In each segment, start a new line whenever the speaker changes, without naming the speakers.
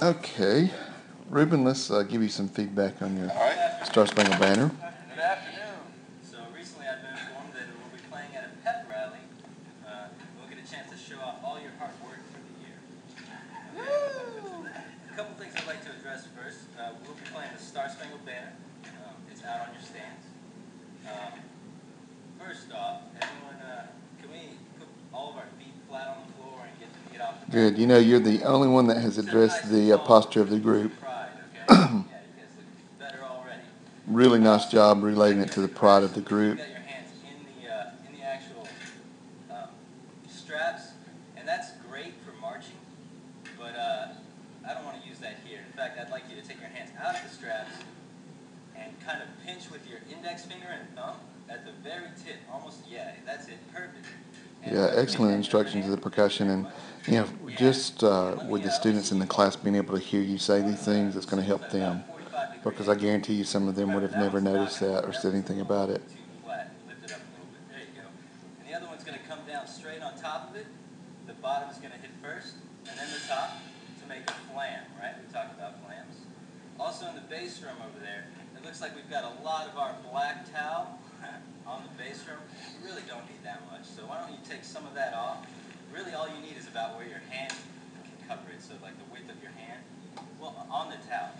Okay, Ruben, let's give you some feedback on your Star Spangled Banner.
Good afternoon. So recently I've been informed that we'll be playing at a pep rally. We'll get a chance to show off all your hard work for the year. A couple things I'd like to address first. We'll be playing the Star Spangled Banner. It's out on your stands. First off, everyone, can we put all of our feet flat on the floor and get off the
Good. You know, you're the only one that has addressed the posture of the group.
better already.
Really nice job relating it to the pride of the group.
You've got your hands in the actual straps, and that's great for marching, but I don't want to use that here. In fact, I'd like you to take your hands out of the straps and kind of pinch with your index finger and thumb at the very tip, almost, yeah, that's it, perfect. And
yeah, excellent instructions of the percussion, and you know, just with the students in the class being able to hear you say these things, it's going to help them, because I guarantee you some of them would have never noticed that or said anything about it.
Lift it up a little bit. There you go. And the other one's going to come down straight on top of it. The bottom's going to hit first, and then the top to make a flam, right? We talked about flams. Also in the bass drum over there, it looks like we've got a lot of our black towel on the bass drum. You really don't need that much, so why don't you take some of that off? Really all you need is about where your hand can cover it, so like the width of your hand. Well, on the towel.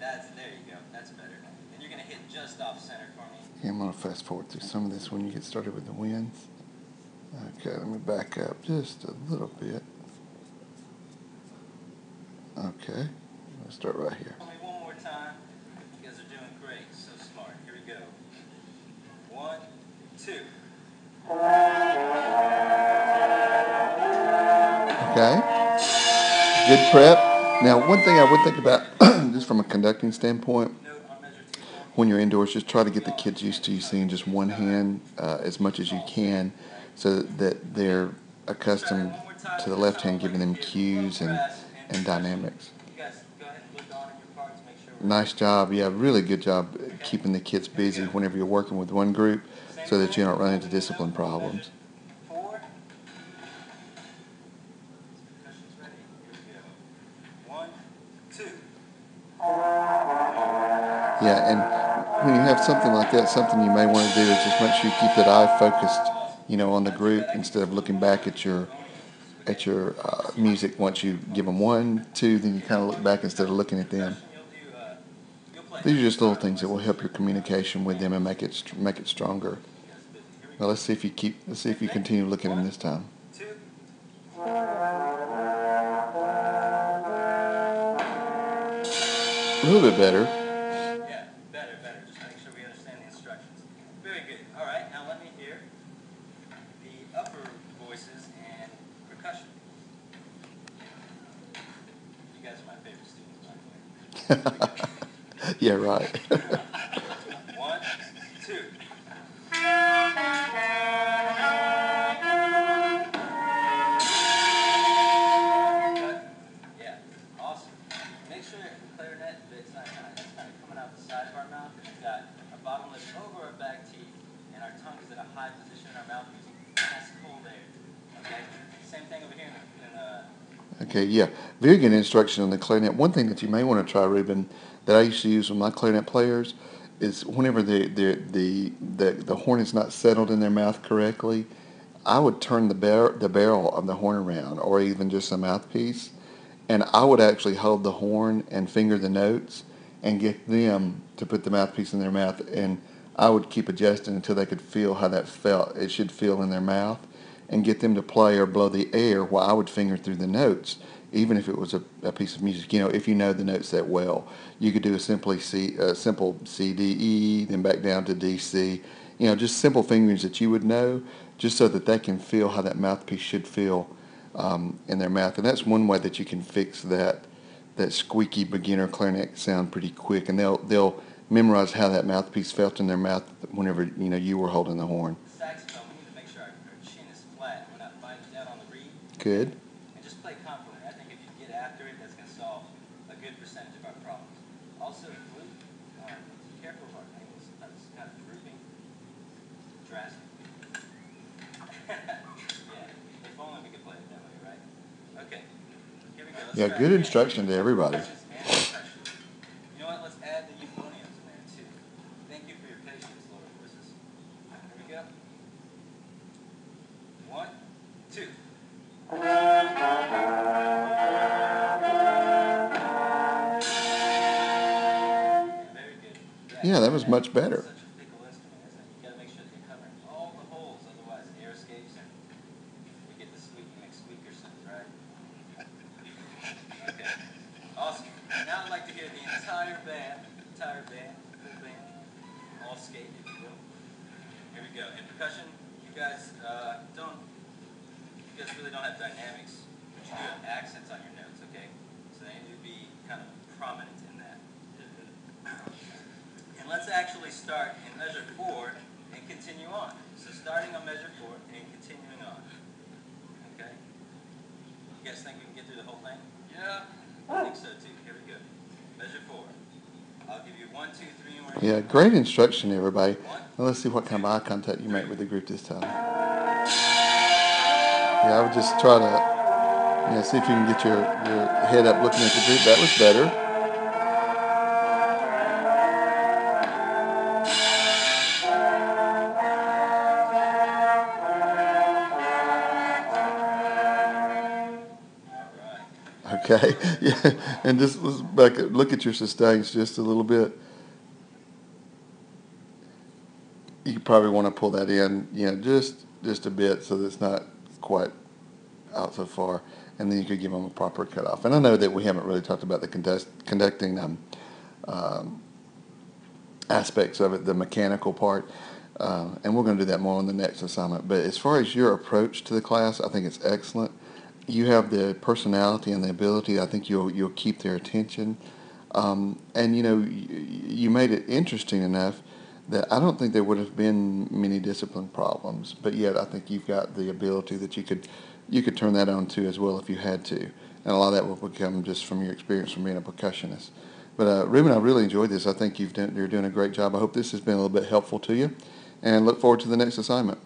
There you go, that's better. And you're going to hit just off center for me.
Yeah, I'm going to fast forward through some of this when you get started with the winds. Okay, let me back up just a little bit. Okay, let's start right here.
Only one more time. You guys are doing great, so smart. Here we go. 1, 2.
Okay, good prep. Now, one thing I would think about, just from a conducting standpoint, when you're indoors, just try to get the kids used to you seeing just one hand as much as you can, so that they're accustomed to the left hand giving them cues and dynamics. Nice job. Yeah, really good job keeping the kids busy whenever you're working with one group, so that you don't run into discipline problems. Yeah, and when you have something like that, something you may want to do is just make sure you keep that eye focused, you know, on the group instead of looking back at your music. Once you give them 1, 2, then you kind of look back instead of looking at them. These are just little things that will help your communication with them and make it stronger. Well, let's see if you continue looking at them this time. A little bit better.
Yeah, better. Just make sure we understand the instructions. Very good. All right, now let me hear the upper voices and percussion. You guys are my favorite students, by the way.
Yeah, right.
1, 2. Yeah, awesome. Make sure your clarinet bit's not kind of coming out the side of our mouth. We've got our bottom lip over our back teeth, and our tongue is at a high position in our mouth using nice cold air. Okay? Same thing over here
Okay, yeah. Very good instruction on the clarinet. One thing that you may want to try, Ruben, that I used to use with my clarinet players is whenever the horn is not settled in their mouth correctly, I would turn the barrel of the horn around, or even just the mouthpiece, and I would actually hold the horn and finger the notes and get them to put the mouthpiece in their mouth, and I would keep adjusting until they could feel how it should feel in their mouth, and get them to play or blow the air while I would finger through the notes, even if it was a piece of music. You know, if you know the notes that well, you could do a simple C, D, E, then back down to D, C. You know, just simple fingerings that you would know, just so that they can feel how that mouthpiece should feel in their mouth. And that's one way that you can fix that squeaky beginner clarinet sound pretty quick, and they'll memorize how that mouthpiece felt in their mouth whenever you were holding the horn.
saxophone, we need to make sure our chin is flat. We're not biting down on the reed.
Good.
And just play confident. I think if you get after it, that's going to solve a good percentage of our problems. Also, flute, be careful of our angles. Sometimes it's kind of drooping drastically. Yeah, if only we could play it that way, right? Okay, here we we go. Let's
Yeah,
try
good
it again.
instruction to everybody.
Percussions and percussion. You know what? Let's add the euphoniums in there too. Thank you for your patience, lower voices. Here we go. 1, 2. Very good.
Yeah, that was much better.
Such a fickle instrument, isn't it? You got to make sure that you're covering all the holes, otherwise air escapes and we get the squeaky McSqueaker sounds, right? Okay. Awesome. Now I'd like to hear the entire band, full band, all skate, if you will. Here we go. In percussion, you guys really don't have dynamics, but you do have accents on your notes, okay? So they need to be kind of prominent in that. And let's actually start in measure 4 and continue on. So starting on measure 4 and continuing on. Okay? You guys think we can get through the whole thing? Yeah. I think so too. Here we go. Measure 4. I'll give you 1, 2, 3, and we're
Yeah, great instruction, everybody. Now let's see what kind of eye contact you make with the group this time. Yeah, I would just try to, see if you can get your head up looking at the group. That was better. Okay, yeah, and just look at your sustains just a little bit. You probably want to pull that in, just a bit so that it's not quite out so far, and then you could give them a proper cutoff. And I know that we haven't really talked about the conducting aspects of it, the mechanical part, and we're going to do that more on the next assignment. But as far as your approach to the class, I think it's excellent. You have the personality and the ability. I think you'll keep their attention, and you made it interesting enough that I don't think there would have been many discipline problems. But yet, I think you've got the ability that you could turn that on too as well if you had to, and a lot of that will come just from your experience from being a percussionist. But Rueben, I really enjoyed this. I think you're doing a great job. I hope this has been a little bit helpful to you, and look forward to the next assignment.